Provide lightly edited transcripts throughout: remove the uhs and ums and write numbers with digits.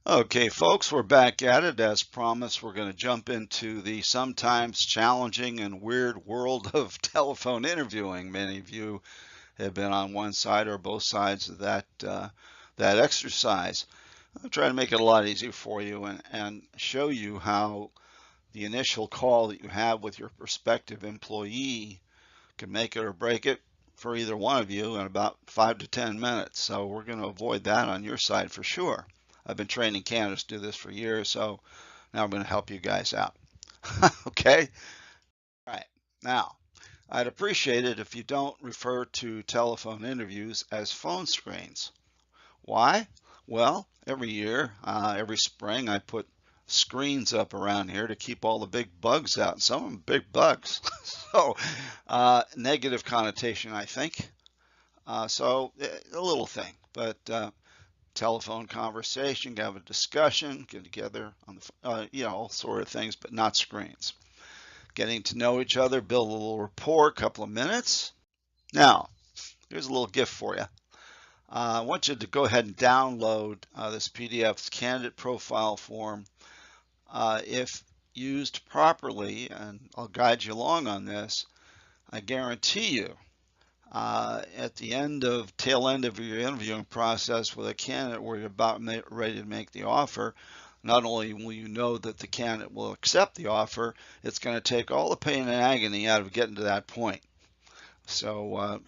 Okay, folks, we're back at it. As promised, we're going to jump into the sometimes challenging and weird world of telephone interviewing. Many of you have been on one side or both sides of that exercise. I'll try to make it a lot easier for you and show you how the initial call that you have with your prospective employee can make it or break it for either one of you in about 5 to 10 minutes. So we're going to avoid that on your side for sure. I've been training candidates to do this for years, so now I'm going to help you guys out. Okay? All right. Now, I'd appreciate it if you don't refer to telephone interviews as phone screens. Why? Well, every year, every spring, I put screens up around here to keep all the big bugs out. Some of them big bugs. So, negative connotation, I think. A little thing, but telephone conversation, have a discussion, get together on the, all sort of things, but not screens. Getting to know each other, build a little rapport, a couple of minutes. Now, here's a little gift for you. I want you to go ahead and download this PDF candidate profile form. If used properly, and I'll guide you along on this, I guarantee you at the tail end of your interviewing process with a candidate where you're about ready to make the offer, not only will you know that the candidate will accept the offer, it's going to take all the pain and agony out of getting to that point. So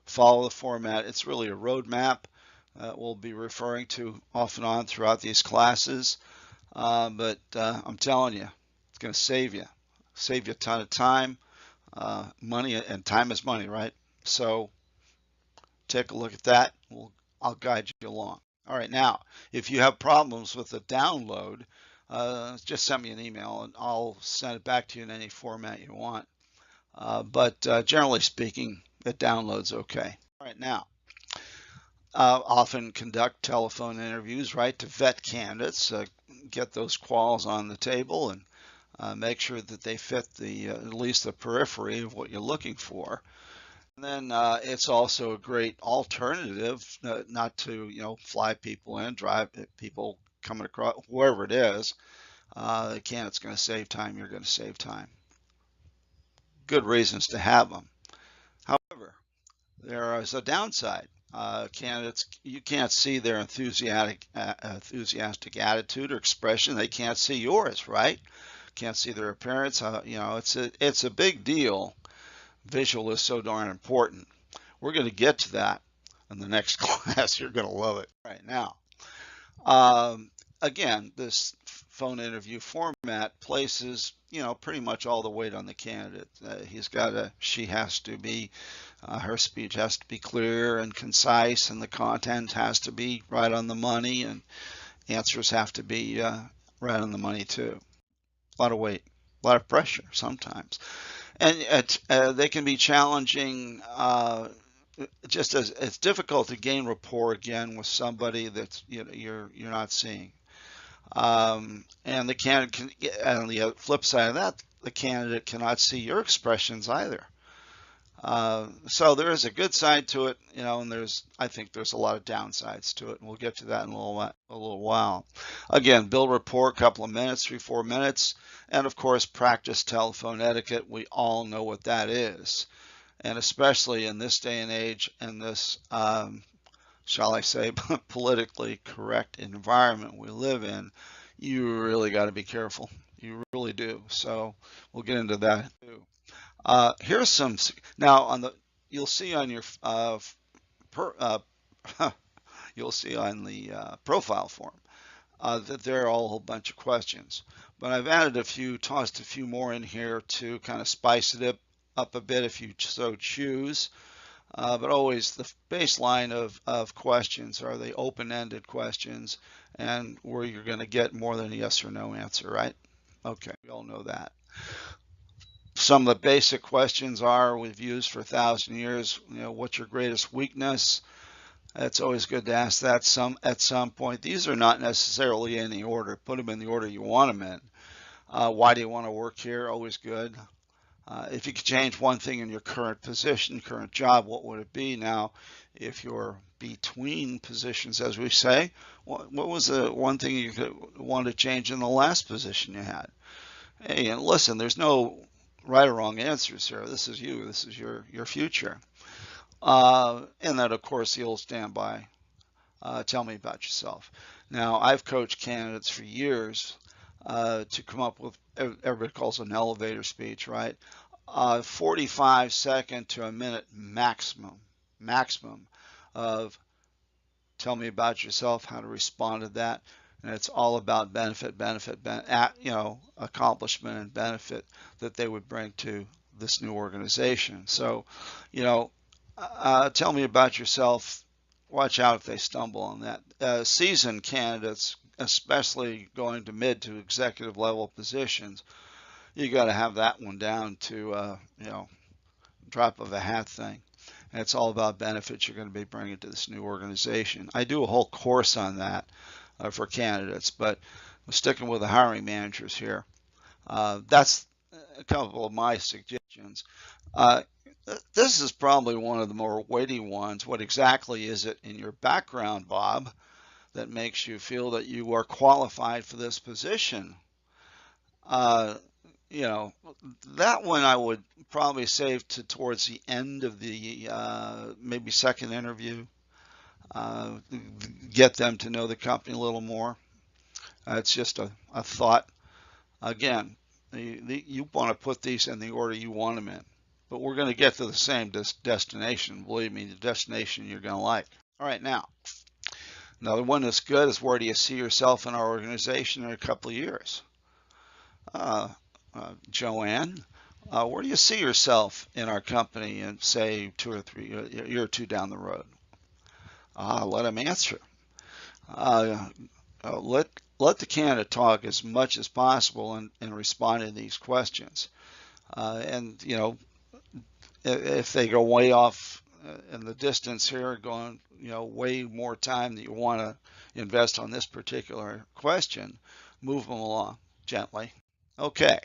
follow the format. It's really a roadmap that we'll be referring to off and on throughout these classes. But I'm telling you, it's going to save you a ton of time, money, and time is money, right? So take a look at that. I'll guide you along. All right, now, if you have problems with the download, just send me an email and I'll send it back to you in any format you want. But generally speaking, it downloads okay. All right, now, often conduct telephone interviews, right, to vet candidates, get those quals on the table and make sure that they fit at least the periphery of what you're looking for. And then it's also a great alternative, not to fly people in, drive people coming across, wherever it is. The candidate's going to save time. You're going to save time. Good reasons to have them. However, there is a downside. Candidates, you can't see their enthusiastic attitude or expression. They can't see yours, right? Can't see their appearance. It's a big deal. Visual is so darn important. We're going to get to that in the next class. You're going to love it. Right now, again, this phone interview format places, pretty much all the weight on the candidate. She has to be, her speech has to be clear and concise, and the content has to be right on the money, and answers have to be right on the money too. A lot of weight, a lot of pressure sometimes. And they can be challenging, just as it's difficult to gain rapport again with somebody that's you're not seeing. And the candidate can, on the flip side of that, the candidate cannot see your expressions either. So there is a good side to it, and I think there's a lot of downsides to it, and we'll get to that in a little while. Again, build rapport, a couple of minutes, 3-4 minutes, and of course, practice telephone etiquette. We all know what that is, and especially in this day and age, in this, shall I say, politically correct environment we live in, you really got to be careful. You really do. So we'll get into that too. Here's some, now you'll see on your, you'll see on the profile form that there are a whole bunch of questions. But I've added tossed a few more in here to kind of spice it up a bit if you so choose. But always the baseline of questions are the open-ended questions and where you're going to get more than a yes or no answer, right? Okay, we all know that. Some of the basic questions we've used for 1,000 years. What's your greatest weakness? It's always good to ask that at some point. These are not necessarily in the order. Put them in the order you want them in. Why do you want to work here? Always good. If you could change one thing in your current position, current job, what would it be? Now, if you're between positions, as we say, what was the one thing you could want to change in the last position you had? Hey, and listen, there's no right or wrong answers here. This is you. This is your future. And then, of course, the old standby. Tell me about yourself. Now, I've coached candidates for years to come up with, everybody calls it an elevator speech, right? 45-second to a minute maximum of tell me about yourself, how to respond to that. And it's all about benefit, accomplishment and benefit that they would bring to this new organization. So, tell me about yourself. Watch out if they stumble on that. Seasoned candidates, especially going to mid to executive level positions, you got to have that one down to, drop of a hat thing. And it's all about benefits you're going to be bringing to this new organization. I do a whole course on that for candidates, but I'm sticking with the hiring managers here. That's a couple of my suggestions. This is probably one of the more weighty ones. What exactly is it in your background, Bob, that makes you feel that you are qualified for this position? That one I would probably save towards the end of the maybe second interview. Get them to know the company a little more. It's just a thought. Again, you want to put these in the order you want them in. But we're going to get to the same destination. Believe me, the destination you're going to like. All right, now, another one that's good is where do you see yourself in our organization in a couple of years? Joanne, where do you see yourself in our company in, say, 2 or 3, a year or two down the road? Let them answer. Let the candidate talk as much as possible in responding to these questions. And, if they go way off in the distance here, going, way more time that you want to invest on this particular question, move them along gently. Okay.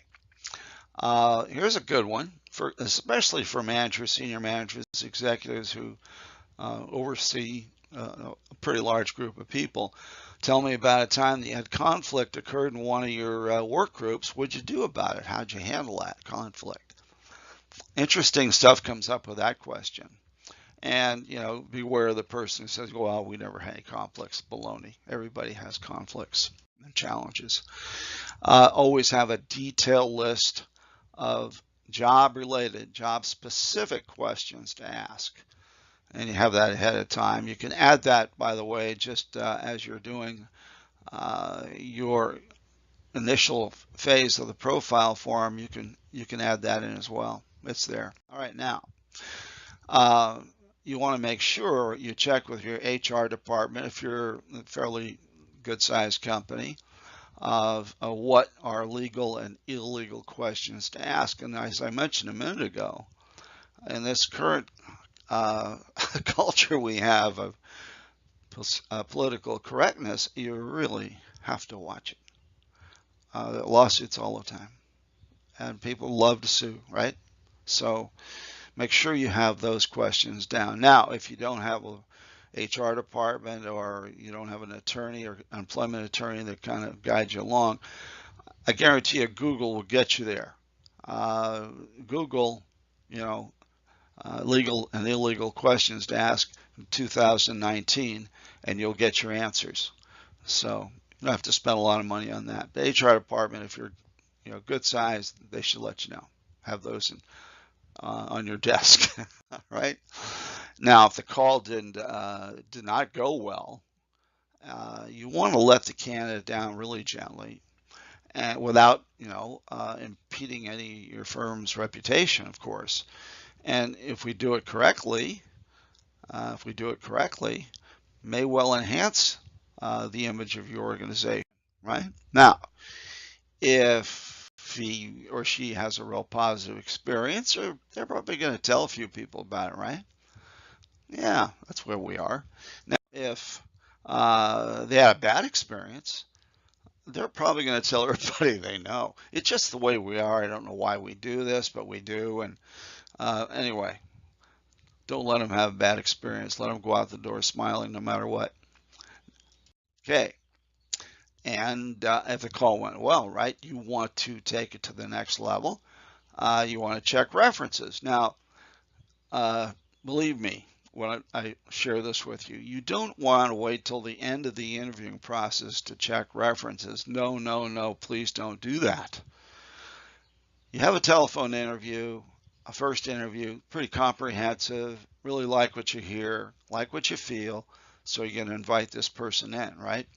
Here's a good one, especially for managers, senior managers, executives who oversee a pretty large group of people. Tell me about a time that you had conflict occurred in one of your work groups. What'd you do about it? How'd you handle that conflict? Interesting stuff comes up with that question. And, beware of the person who says, well, we never had any conflicts. Baloney. Everybody has conflicts and challenges. Always have a detailed list of job-related, job-specific questions to ask. And you have that ahead of time. You can add that, by the way, just as you're doing your initial phase of the profile form. You can add that in as well. It's there. All right, now you want to make sure you check with your HR department if you're a fairly good-sized company of what are legal and illegal questions to ask. And as I mentioned a minute ago, in this current culture we have of political correctness, you really have to watch it. Lawsuits all the time, and people love to sue, right? So make sure you have those questions down. Now, if you don't have a HR department or you don't have an attorney or employment attorney that kind of guides you along, I guarantee you Google will get you there. Google, legal and illegal questions to ask in 2019, and you'll get your answers. So you don't have to spend a lot of money on that. The HR department, if you're good size, they should let you know. Have those on your desk, right? Now, if the call did not go well, you want to let the candidate down really gently, and without impeding your firm's reputation, of course. And if we do it correctly, may well enhance the image of your organization, right? Now, if he or she has a real positive experience, they're probably going to tell a few people about it, right? Yeah, that's where we are. Now, if they had a bad experience, they're probably going to tell everybody they know. It's just the way we are. I don't know why we do this, but we do. And anyway, don't let them have a bad experience. Let them go out the door smiling no matter what. Okay. And if the call went well, right, you want to take it to the next level. You want to check references. Now, believe me when I share this with you, you don't want to wait till the end of the interviewing process to check references. No, no, no, please don't do that. You have a telephone interview, a first interview, pretty comprehensive, really like what you hear, like what you feel, so you're going to invite this person in, right?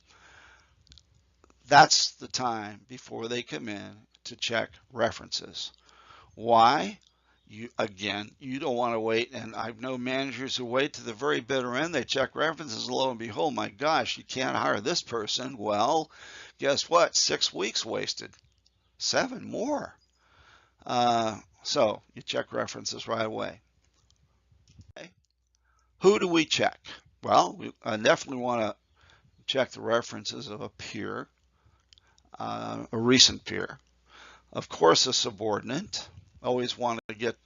That's the time before they come in to check references. Why? You don't want to wait, and I've known managers who wait to the very bitter end. They check references, lo and behold, my gosh, you can't hire this person. Well, guess what? 6 weeks wasted, 7 more. So you check references right away. Okay. Who do we check? Well, we definitely want to check the references of a peer, a recent peer. Of course, a subordinate. Always want to get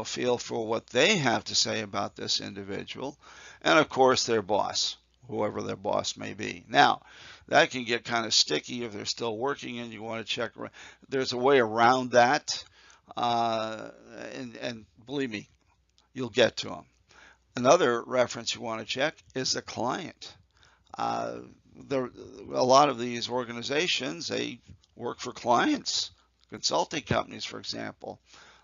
feel for what they have to say about this individual, and of course their boss, whoever their boss may be. Now, that can get kind of sticky if they're still working and you want to check. There's a way around that, and believe me, you'll get to them. Another reference you want to check is the client. A lot of these organizations, they work for clients, consulting companies, for example.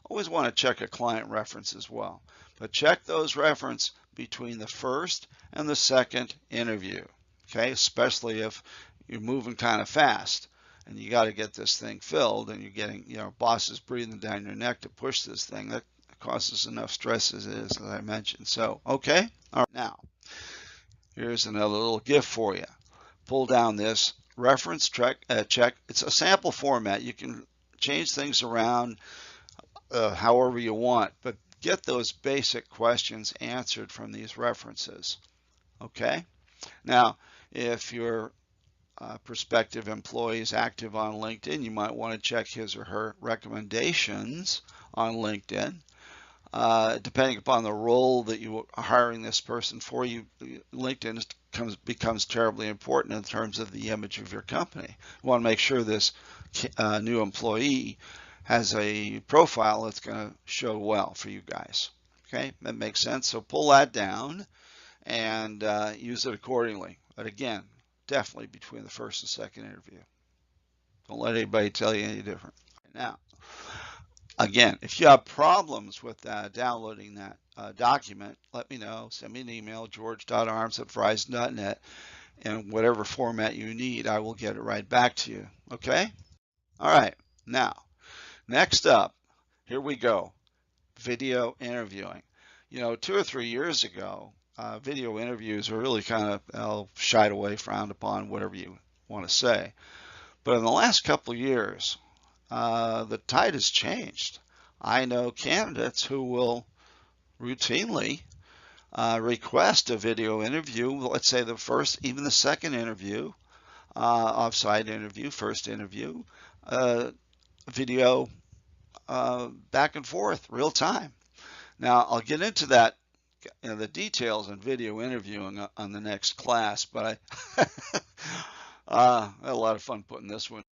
Always want to check a client reference as well. But check those references between the first and the second interview, okay? Especially if you're moving kind of fast and you got to get this thing filled and you're getting, bosses breathing down your neck to push this thing. That causes enough stress as it is, as I mentioned. So, okay? All right, now, here's another little gift for you. Pull down this reference check. It's a sample format. You can change things around however you want, but get those basic questions answered from these references. Okay? Now, if your prospective employee is active on LinkedIn, you might want to check his or her recommendations on LinkedIn. Depending upon the role that you are hiring this person for, LinkedIn becomes terribly important in terms of the image of your company. You want to make sure this new employee has a profile that's going to show well for you guys. Okay, that makes sense. So pull that down and use it accordingly. But again, definitely between the first and second interview. Don't let anybody tell you any different. Now, again, if you have problems with downloading that document, let me know. Send me an email, george.arms@verizon.net, and whatever format you need, I will get it right back to you. Okay? All right. Now, next up, here we go. Video interviewing. 2 or 3 years ago, video interviews were really kind of shied away, frowned upon, whatever you want to say. But in the last couple of years, the tide has changed. I know candidates who will routinely request a video interview, let's say the first, even the second interview, off-site interview, first interview, video back and forth, real time. Now, I'll get into that, the details on video interviewing on the next class, but I had a lot of fun putting this one